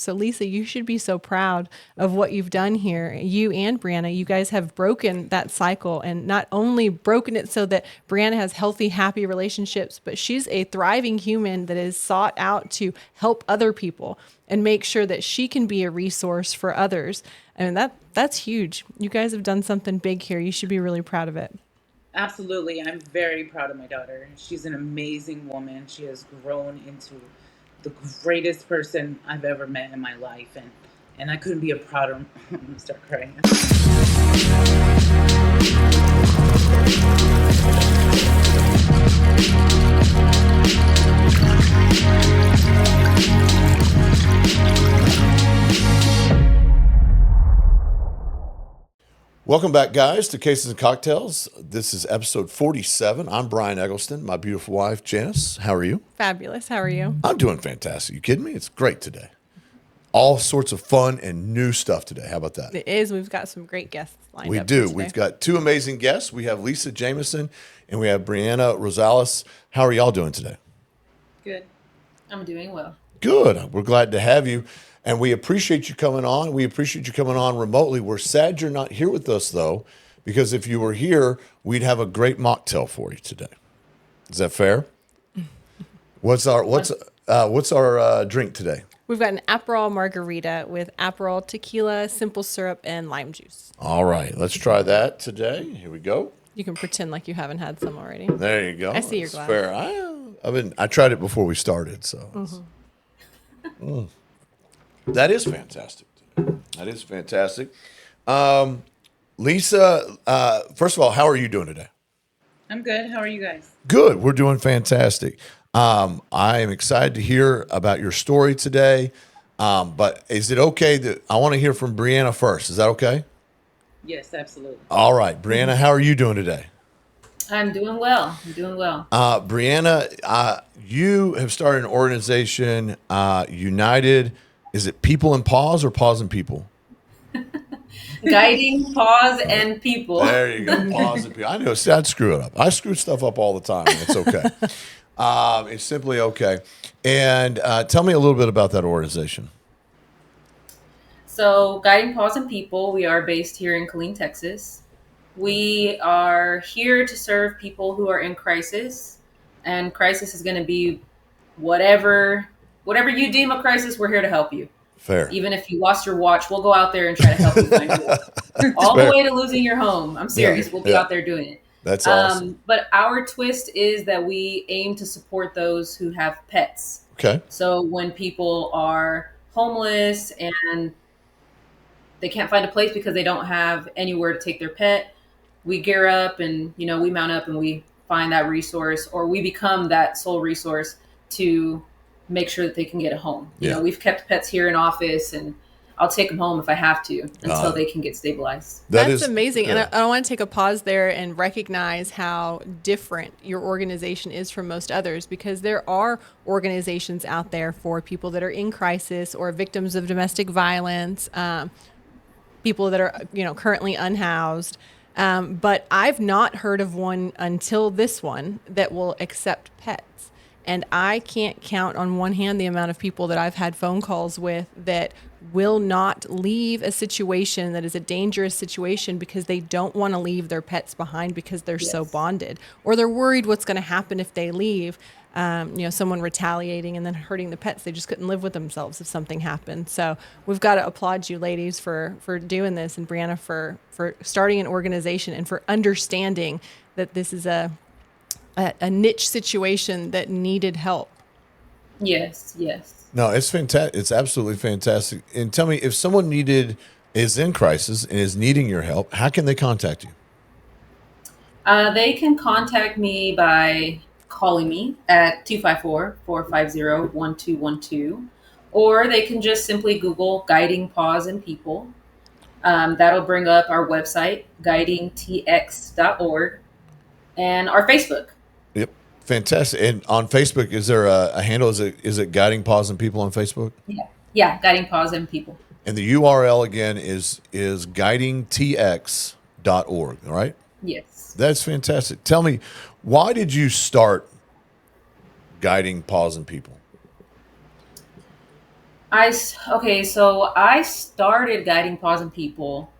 So Lisa, you should be so proud of what you've done here. You and Brianna, you guys have broken that cycle, and not only broken it so that Brianna has healthy, happy relationships, but she's a thriving human that is sought out to help other people and make sure that she can be a resource for others. And that's huge. You guys have done something big here. You should be really proud of it. Absolutely. I'm very proud of my daughter. She's an amazing woman. She has grown into the greatest person I've ever met in my life. And I couldn't be a prouder. I'm going to start crying. Welcome back, guys, to Cases and Cocktails. This is episode 47. I'm Bryan Eggleston, my beautiful wife, Janice. How are you? Fabulous. How are you? I'm doing fantastic. You kidding me? It's great today. All sorts of fun and new stuff today. How about that? It is. We've got some great guests lined We up. do. Today. We've got two amazing guests. We have Lisa Jamison and we have Brianna Rosales. How are y'all doing today? Good. I'm doing well. Good. We're glad to have you. And we appreciate you coming on. We appreciate you coming on remotely. We're sad you're not here with us, though, because if you were here, we'd have a great mocktail for you today. Is that fair? What's our drink today? We've got an Aperol Margarita with Aperol tequila, simple syrup, and lime juice. All right. Let's try that today. Here we go. You can pretend like you haven't had some already. There you go. I see your That's glass. fair. I tried it before we started, so. That is fantastic. That is fantastic. Lisa, first of all, how are you doing today? I'm good. How are you guys? Good. We're doing fantastic. I am excited to hear about your story today. But is it okay that I want to hear from Brianna first? Is that okay? Yes, absolutely. All right. Brianna, how are you doing today? I'm doing well. Brianna, you have started an organization, United. Is it People and Pause or Pause and People? Guiding Pause and People. There you go. Pause and People. I know. See, I'd screw it up. I screw stuff up all the time. And it's okay. It's simply okay. And tell me a little bit about that organization. So, Guiding Pause and People, we are based here in Killeen, Texas. We are here to serve people who are in crisis. And crisis is going to be whatever you deem a crisis, we're here to help you. Fair. Even if you lost your watch, we'll go out there and try to help you find your watch. All fair. the way to losing your home. I'm serious. Yeah, We'll be out there doing it. That's awesome. But our twist is that we aim to support those who have pets. Okay. So when people are homeless and they can't find a place because they don't have anywhere to take their pet, we gear up and, we mount up and we find that resource, or we become that sole resource to make sure that they can get a home. We've kept pets here in office, and I'll take them home if I have to until they can get stabilized. That's amazing. Yeah. And I want to take a pause there and recognize how different your organization is from most others, because there are organizations out there for people that are in crisis or victims of domestic violence, people that are, currently unhoused. But I've not heard of one until this one that will accept pets. And I can't count on one hand the amount of people that I've had phone calls with that will not leave a situation that is a dangerous situation because they don't want to leave their pets behind because they're so bonded, or they're worried what's going to happen if they leave. Someone retaliating and then hurting the pets. They just couldn't live with themselves if something happened. So we've got to applaud you ladies for doing this, and Brianna for starting an organization and for understanding that this is a niche situation that needed help. Yes. No, it's fantastic. It's absolutely fantastic. And tell me, if someone is in crisis and is needing your help, how can they contact you? They can contact me by calling me at 254-450-1212, or they can just simply Google Guiding Pause and People. That'll bring up our website, guidingtx.org, and our Facebook. Yep. Fantastic. And on Facebook, is there a handle? Is it Guiding Pause and People on Facebook? Yeah, Guiding Pause and People. And the URL again is guidingtx.org, all right? Yes. That's fantastic. Tell me, why did you start Guiding Pause and People? Okay, so I started guiding pause and people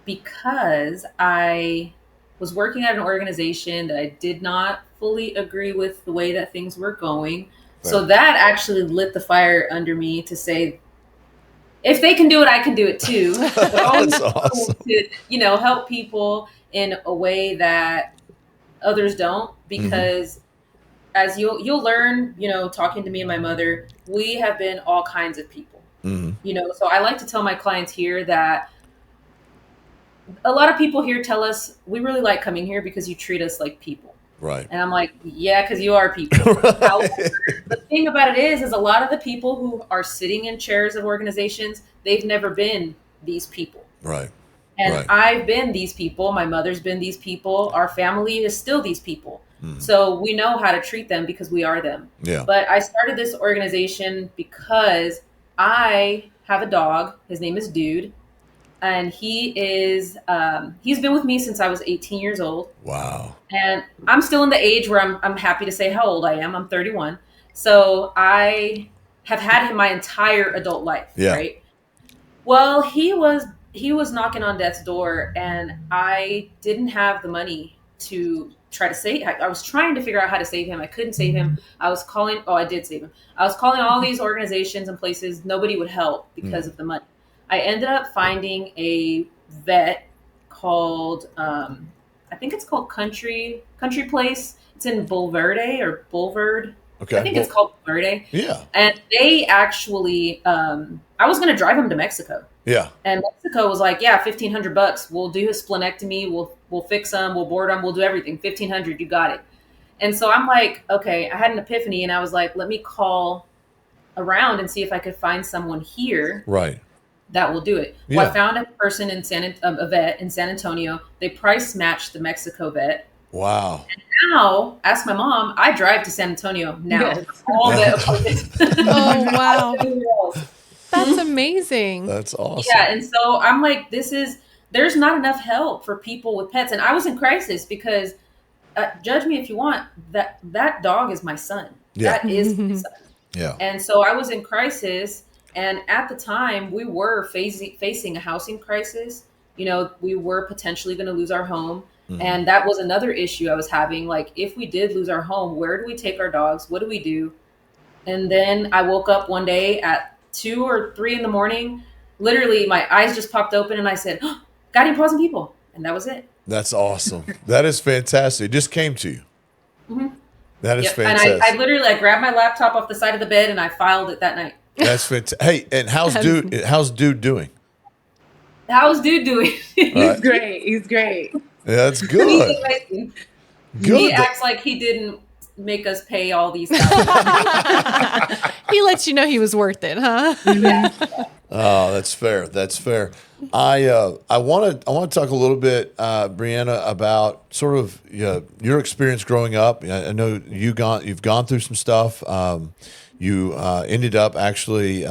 because I was working at an organization that I did not fully agree with the way that things were going. Fair. So that actually lit the fire under me to say, if they can do it, I can do it too. But always That's awesome. to, help people in a way that others don't, Hmm. because as you'll learn, talking to me and my mother, we have been all kinds of people. Hmm. So I like to tell my clients here that a lot of people here tell us we really like coming here because you treat us like people. Right. And I'm like, yeah, because you are people. However, Right. the thing about it is a lot of the people who are sitting in chairs of organizations, they've never been these people. Right. And Right. I've been these people. My mother's been these people. Our family is still these people. Mhm. So we know how to treat them because we are them. Yeah. But I started this organization because I have a dog. His name is Dude. And he's been with me since I was 18 years old. Wow. And I'm still in the age where I'm happy to say how old I am. I'm 31. So I have had him my entire adult life, Yeah. right? Well, he was knocking on death's door, and I didn't have the money to try to save. I was trying to figure out how to save him. I couldn't save him. I was calling. Oh, I did save him. I was calling all these organizations and places. Nobody would help because of the money. I ended up finding a vet called I think it's called Country Place. It's in Bulverde or Bulverde. I Okay. think Well, it's called Bulverde. yeah. And they actually, I was going to drive him to Mexico, Yeah. and Mexico was like, "Yeah, $1,500. We'll do his splenectomy. We'll fix him. We'll board him. We'll do everything. 1,500. You got it." And so I'm like, okay. I had an epiphany, and I was like, let me call around and see if I could find someone here Right. that will do it. Well, I Yeah. found a person in a vet in San Antonio. They price matched the Mexico vet. Wow. Now, ask my mom. I drive to San Antonio now. Yes. All the appointments. Oh, wow. Everywhere else. That's amazing. That's awesome. Yeah, and so I'm like, there's not enough help for people with pets, and I was in crisis because, judge me if you want, that dog is my son. Yeah. That is my son. Yeah. And so I was in crisis, and at the time we were facing a housing crisis. We were potentially going to lose our home. Mhm. And that was another issue I was having. Like, if we did lose our home, where do we take our dogs? What do we do? And then I woke up one day at 2 or 3 in the morning. Literally, my eyes just popped open, and I said, oh, "Guiding Paws and People," and that was it. That's awesome. That is fantastic. It just came to you. Hmm. That is Yep. And fantastic. I literally grabbed my laptop off the side of the bed and I filed it that night. That's fantastic. Hey, and how's dude doing? How's Dude doing? He's great. He's great. Yeah, that's He's good. amazing. Good. He acts like he didn't make us pay all these thousands. He lets you know he was worth it, huh? Yeah. Oh, that's fair. That's fair. I want to talk a little bit, Brianna, about sort of your experience growing up. I know you've gone through some stuff. You ended up actually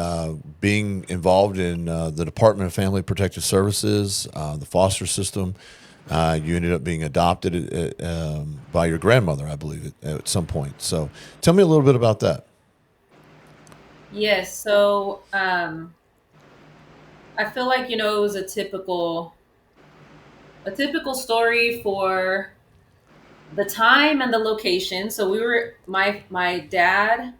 being involved in the Department of Family Protective Services, the foster system. You ended up being adopted by your grandmother, I believe, at some point. So tell me a little bit about that. Yes. So I feel like, it was a typical story for the time and the location. So my dad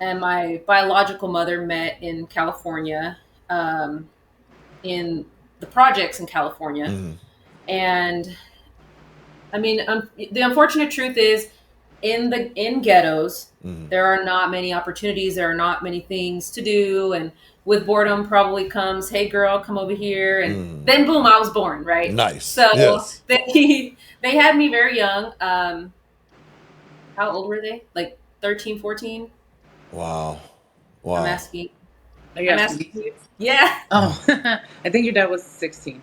and my biological mother met in California, in the projects in California. Mhm. And I mean, the unfortunate truth is, in ghettos, Mhm. there are not many opportunities. There are not many things to do, and with boredom probably comes, "Hey, girl, come over here," and then boom, I was born. Right. Nice. So Yes. they had me very young. How old were they? Like 13, 14? Wow. I'm Wow. asking. Are you I'm asking asking me? you. Yeah. Oh, I think your dad was 16.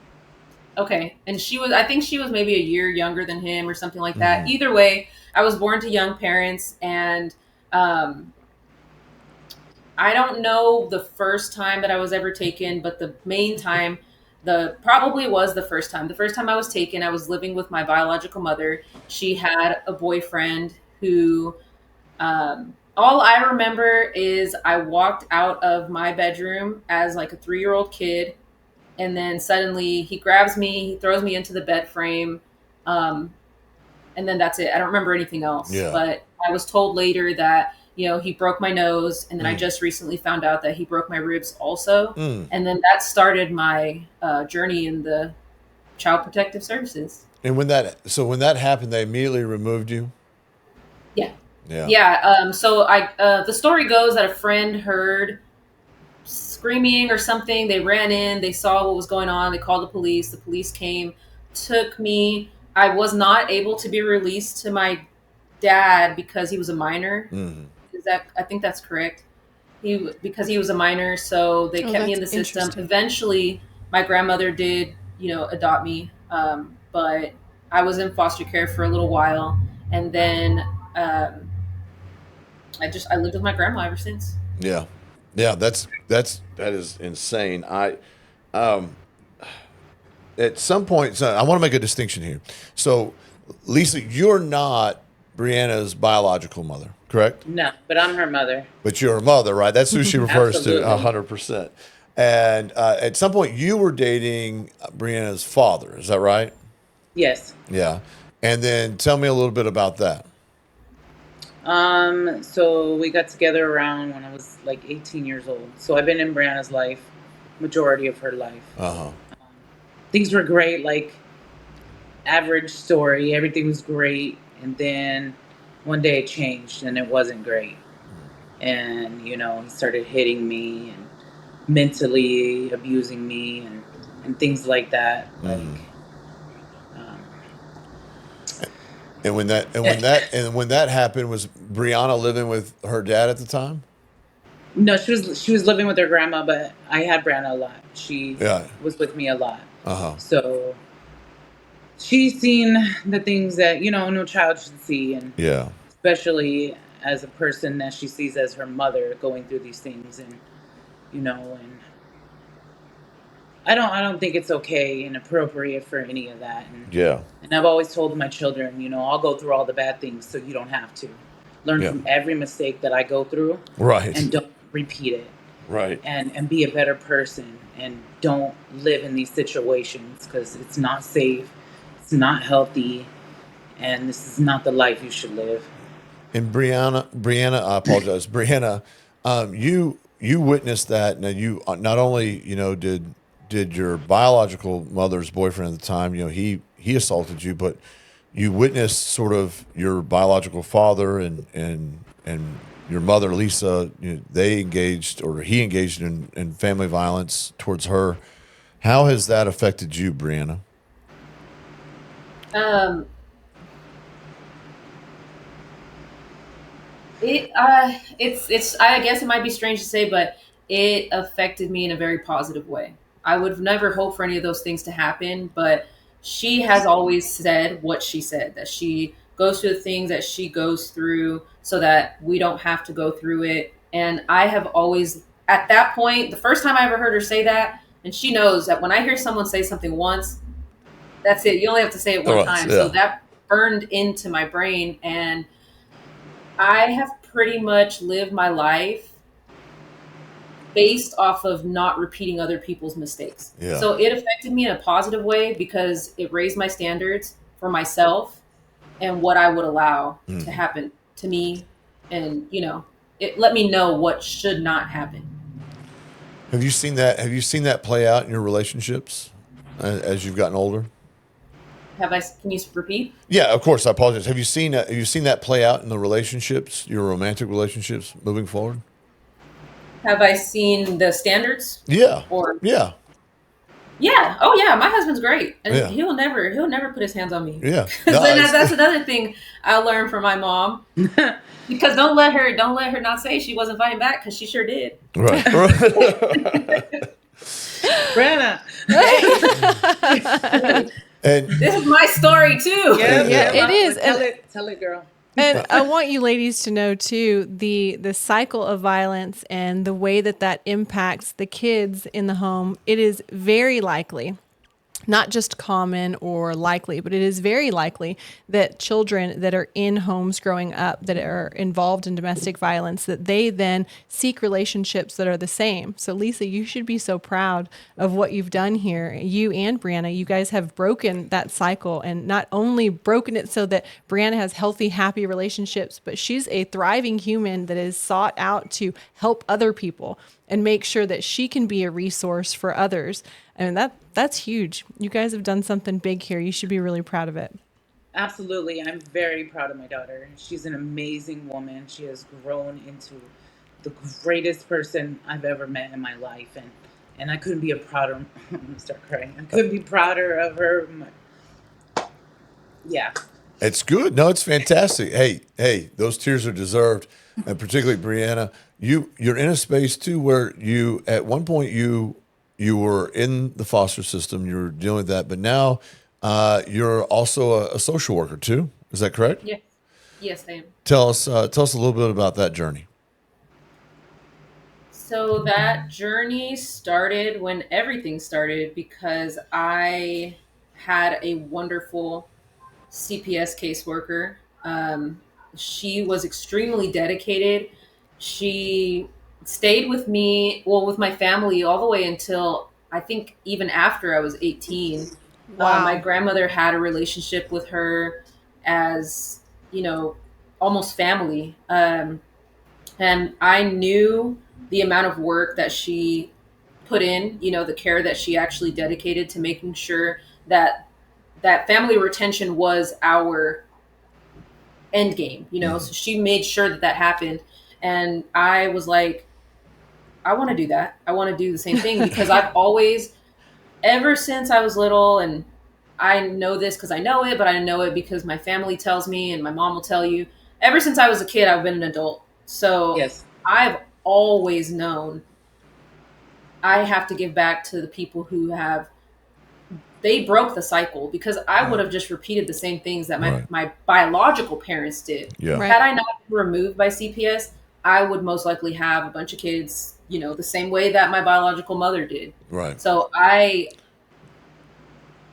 Okay. And I think she was maybe a year younger than him or something like that. Mhm. Either way, I was born to young parents, and um, I don't know the first time that I was ever taken, but the main time, probably was the first time. The first time I was taken, I was living with my biological mother. She had a boyfriend who All I remember is I walked out of my bedroom as like a 3-year-old kid, and then suddenly he grabs me, he throws me into the bed frame, um, and then that's it. I don't remember anything else. Yeah. But I was told later that he broke my nose, and then I just recently found out that he broke my ribs also, and then that started my journey in the Child Protective Services. And when that happened, they immediately removed you. Yeah. Yeah. Yeah. So the story goes that a friend heard screaming or something. They ran in, they saw what was going on, they called the police. The police came, took me. I was not able to be released to my dad because he was a minor. I think that's correct. Because he was a minor, so they kept me in the that's system. interesting. Eventually, my grandmother did, adopt me, but I was in foster care for a little while, and then I lived with my grandma ever since. Yeah. Yeah. That is insane. At some point, so I want to make a distinction here. So, Lisa, you're not Brianna's biological mother, correct? No, but I'm her mother. But you're her mother, right? That's who she refers to, Absolutely. 100%. And at some point, you were dating Brianna's father. Is that right? Yes. Yeah. And then tell me a little bit about that. So we got together around when I was like 18 years old. So I've been in Brianna's life, majority of her life. Uh-huh. Things were great, like average story. Everything was great. And then one day it changed and it wasn't great. And, he started hitting me and mentally abusing me and things like that. Like, And when that happened, was Brianna living with her dad at the time? no, she was living with her grandma, but I had Brianna a lot. She was with me a lot. Uh-huh. So she's seen the things that, no child should see. And Yeah. especially as a person that she sees as her mother going through these things. And, and I don't think it's okay and appropriate for any of that. And, Yeah. and I've always told my children, I'll go through all the bad things so you don't have to. Learn from every mistake that I go through. Right. And don't repeat it. Right. And be a better person and don't live in these situations because it's not safe, it's not healthy, and this is not the life you should live. And Brianna, I apologize. Brianna, you witnessed that. Now you not only did your biological mother's boyfriend at the time, he assaulted you, but you witnessed sort of your biological father and your mother Lisa. They engaged, or he engaged in family violence towards her. How has that affected you, Brianna? It's I guess it might be strange to say, but it affected me in a very positive way. I would never hope for any of those things to happen, but she has always said what she said, that she goes through the things that she goes through so that we don't have to go through it. And I have always, at that point, the first time I ever heard her say that, and she knows that when I hear someone say something once, that's it. You only have to say it one time. Yeah. So that burned into my brain, and I have pretty much lived my life based off of not repeating other people's mistakes. Yeah. So it affected me in a positive way because it raised my standards for myself and what I would allow to happen to me. And, it let me know what should not happen. Have you seen that play out in your relationships as you've gotten older? Can you repeat? Yeah, of course. I apologize. Have you seen that play out in the relationships, your romantic relationships moving forward? Have I seen the standards? Yeah. Yeah. Oh yeah. My husband's great, and he'll never put his hands on me. Yeah. No, that's another thing I learned from my mom. Because don't let her not say she wasn't fighting back, because she sure did. Right. Brianna. And this is my story too. Yeah, it is. Tell it, girl. And I want you ladies to know too, the cycle of violence and the way that impacts the kids in the home. It is very likely not just common or likely, but it is very likely that children that are in homes growing up that are involved in domestic violence, that they then seek relationships that are the same. So Lisa, you should be so proud of what you've done here. You and Brianna, you guys have broken that cycle, and not only broken it so that Brianna has healthy, happy relationships, but she's a thriving human that is sought out to help other people and make sure that she can be a resource for others. I mean, that's huge. You guys have done something big here. You should be really proud of it. Absolutely. I'm very proud of my daughter. She's an amazing woman. She has grown into the greatest person I've ever met in my life. And I couldn't be a prouder, I'm going to start crying. I couldn't be prouder of her. Yeah. It's good. No, it's fantastic. Hey, those tears are deserved, and particularly Brianna, you're in a space too where you at one point you were in the foster system, you were dealing with that, but now you're also a social worker too. Is that correct? Yes. Yes, I am. Tell us a little bit about that journey. So that journey started when everything started, because I had a wonderful CPS caseworker. She was extremely dedicated. She stayed with me, well, with my family, all the way until I think even after I was 18. Wow. My grandmother had a relationship with her as, almost family. And I knew the amount of work that she put in, the care that she actually dedicated to making sure that family retention was our end game, so she made sure that happened. And I was like, I want to do that. I want to do the same thing, because I've always, ever since I was little, and I know this because I know it, but I know it because my family tells me and my mom will tell you, ever since I was a kid, I've been an adult. So Yes. I've always known I have to give back to the people who they broke the cycle, because I would have just repeated the same things that my biological parents did. Yeah. Right. Had I not been removed by CPS, I would most likely have a bunch of kids, the same way that my biological mother did. Right. So I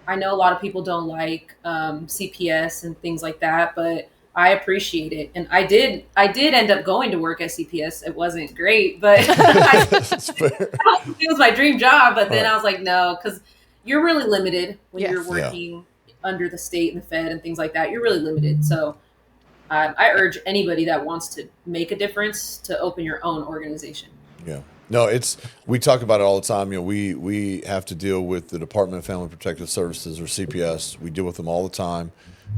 know a lot of people don't like CPS and things like that, but I appreciate it. And I did end up going to work at CPS. It wasn't great, but it was my dream job. But then I was like, no, because you're really limited when you're working under the state and the Fed and things like that. You're really limited. So I urge anybody that wants to make a difference to open your own organization. Yeah. No, we talk about it all the time. We have to deal with the Department of Family Protective Services, or CPS. We deal with them all the time.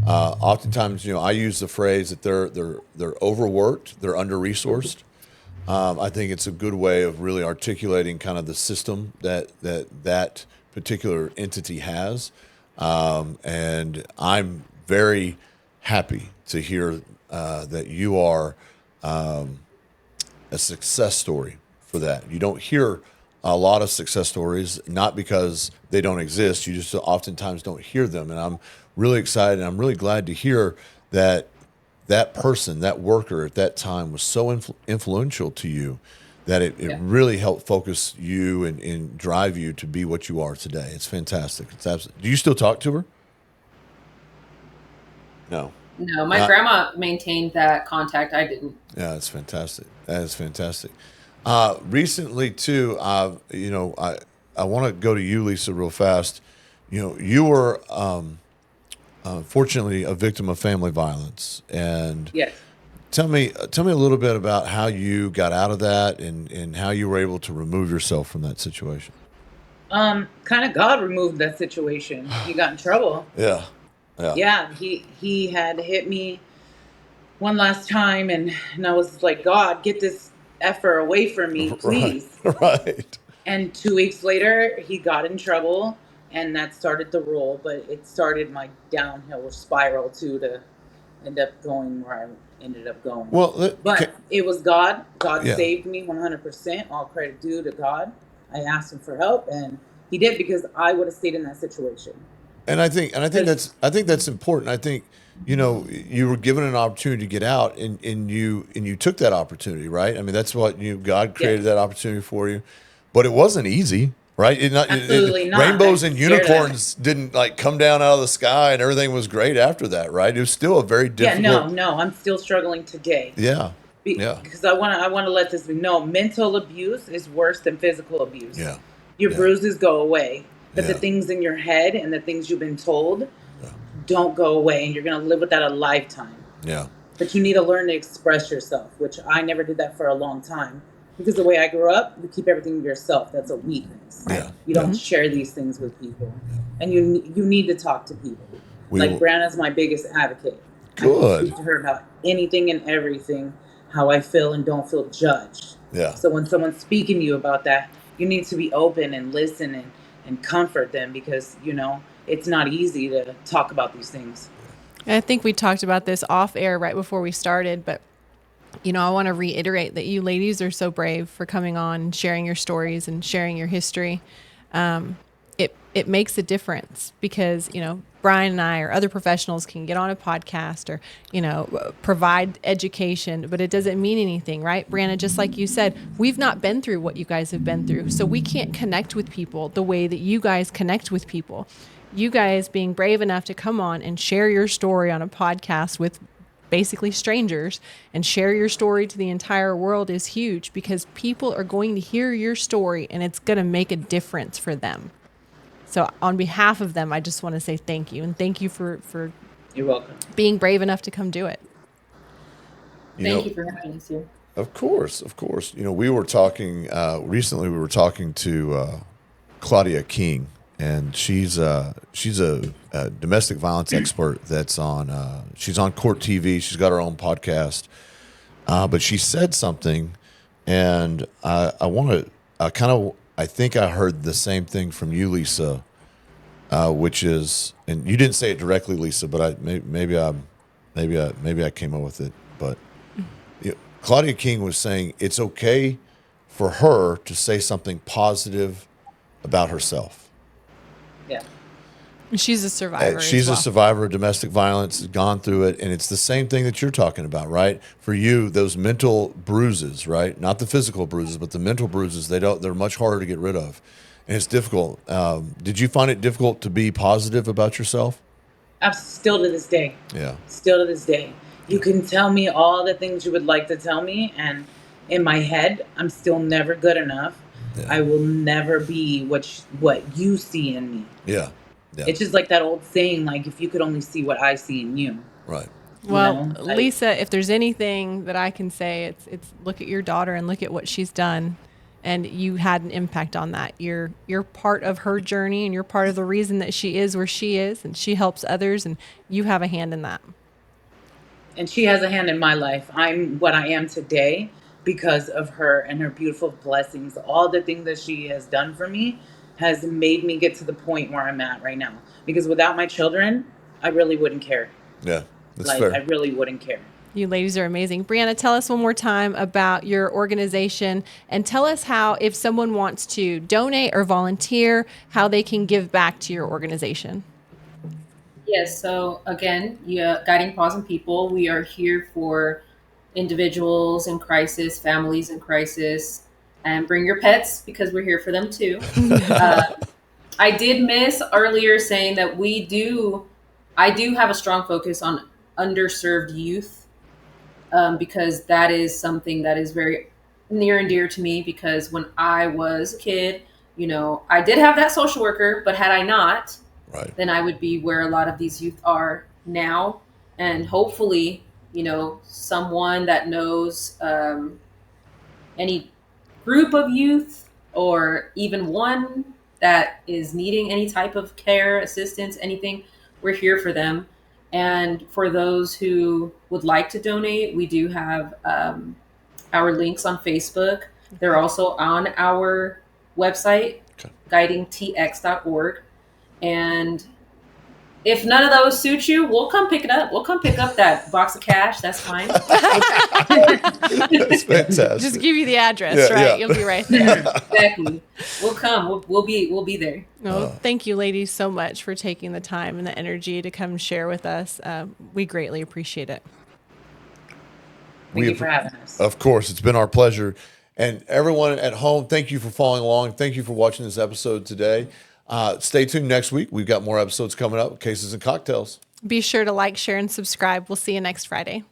Oftentimes, I use the phrase that they're overworked, they're under-resourced. I think it's a good way of really articulating kind of the system that particular entity has. And I'm very happy to hear that you are a success story for that. You don't hear a lot of success stories, not because they don't exist. You just oftentimes don't hear them. And I'm really excited. And I'm really glad to hear that person, that worker at that time was so influential to you that it really helped focus you and drive you to be what you are today. It's fantastic. It's absolutely. Do you still talk to her? No. No, my grandma maintained that contact. I didn't. Yeah, that's fantastic. That is fantastic. Recently, too, I want to go to you, Lisa, real fast. You were fortunately a victim of family violence, and Yes. tell me a little bit about how you got out of that and how you were able to remove yourself from that situation. Kind of God removed that situation. He got in trouble. Yeah. Yeah, he had hit me one last time, and I was like, God, get this effer away from me, please. Right. And 2 weeks later, he got in trouble, and that started the roll. But it started my downhill spiral too, to end up going where I ended up going. Well, but it was God. God Yeah. saved me 100%. All credit due to God. I asked him for help, and he did, because I would have stayed in that situation. And I think that's important. I think, you were given an opportunity to get out, and you took that opportunity, right? I mean, that's what God created that opportunity for you, but it wasn't easy. right? Absolutely not. Rainbows I and share that. unicorns didn't like come down out of the sky and everything was great after that, right? It was still a very Yeah, difficult. no, I'm still struggling today. Yeah. Yeah. Because I want to let this be known. Mental abuse is worse than physical abuse. Yeah. Your Yeah. bruises go away, but the Yeah. things in your head and the things you've been told don't go away, and you're going to live with that a lifetime. Yeah. But you need to learn to express yourself, which I never did that for a long time. Because the way I grew up, you keep everything to yourself. That's a weakness. Yeah. You don't share these things with people. And you need to talk to people. We will- Brianna's my biggest advocate. I Good. can speak to her about anything and everything, how I feel and don't feel judged. Yeah. So when someone's speaking to you about that, you need to be open and listen and comfort them, because, it's not easy to talk about these things. I think we talked about this off air right before we started, but I want to reiterate that you ladies are so brave for coming on and sharing your stories and sharing your history. It makes a difference because, Brian and I or other professionals can get on a podcast or, provide education, but it doesn't mean anything, right? Brianna, just like you said, we've not been through what you guys have been through. So we can't connect with people the way that you guys connect with people. You guys being brave enough to come on and share your story on a podcast with basically strangers and share your story to the entire world is huge, because people are going to hear your story and it's going to make a difference for them. So on behalf of them, I just want to say thank you. And thank you for You're welcome. being brave enough to come do it. Thank you for having us here. Of course. We were talking recently. We were talking to Claudia King, and she's a domestic violence expert. That's on. She's on Court TV. She's got her own podcast. But she said something, and I think I heard the same thing from you, Lisa, which is, and you didn't say it directly, Lisa, but maybe I came up with it. But Claudia King was saying it's okay for her to say something positive about herself. Yeah. She's a survivor. She's as well. a survivor of domestic violence, has gone through it, and it's the same thing that you're talking about, right? For you, those mental bruises, right? Not the physical bruises, but the mental bruises. They're much harder to get rid of, and it's difficult. Did you find it difficult to be positive about yourself? Still to this day. Yeah. Still to this day. You can tell me all the things you would like to tell me, and in my head, I'm still never good enough. Yeah. I will never be what you see in me. Yeah. Yeah. It's just like that old saying, like, if you could only see what I see in you. Right. Well, Lisa, if there's anything that I can say, it's look at your daughter and look at what she's done, and you had an impact on that. You're part of her journey, and you're part of the reason that she is where she is, and she helps others, and you have a hand in that. And she has a hand in my life. I'm what I am today because of her and her beautiful blessings. All the things that she has done for me has made me get to the point where I'm at right now. Because without my children, I really wouldn't care. Yeah, that's fair. I really wouldn't care. You ladies are amazing. Brianna, tell us one more time about your organization, and tell us how, if someone wants to donate or volunteer, how they can give back to your organization. Yes. So again, Guiding Pause and People, we are here for individuals in crisis, families in crisis, and bring your pets because we're here for them too. I did miss earlier saying that I do have a strong focus on underserved youth, because that is something that is very near and dear to me, because when I was a kid, I did have that social worker, but had I not, right, then I would be where a lot of these youth are now. And hopefully, someone that knows any group of youth, or even one that is needing any type of care, assistance, anything, we're here for them. And for those who would like to donate, we do have our links on Facebook. They're also on our website, guidingtx.org. And if none of those suit you, we'll come pick it up. We'll come pick up that box of cash. That's fine. That's fantastic. Just give you the address, right? Yeah. You'll be right there. Exactly. We'll come. We'll be there. No, thank you, ladies, so much for taking the time and the energy to come share with us. We greatly appreciate it. Thank you for having us. Of course, it's been our pleasure. And everyone at home, thank you for following along. Thank you for watching this episode today. Stay tuned next week. We've got more episodes coming up, Cases and Cocktails. Be sure to like, share, and subscribe. We'll see you next Friday.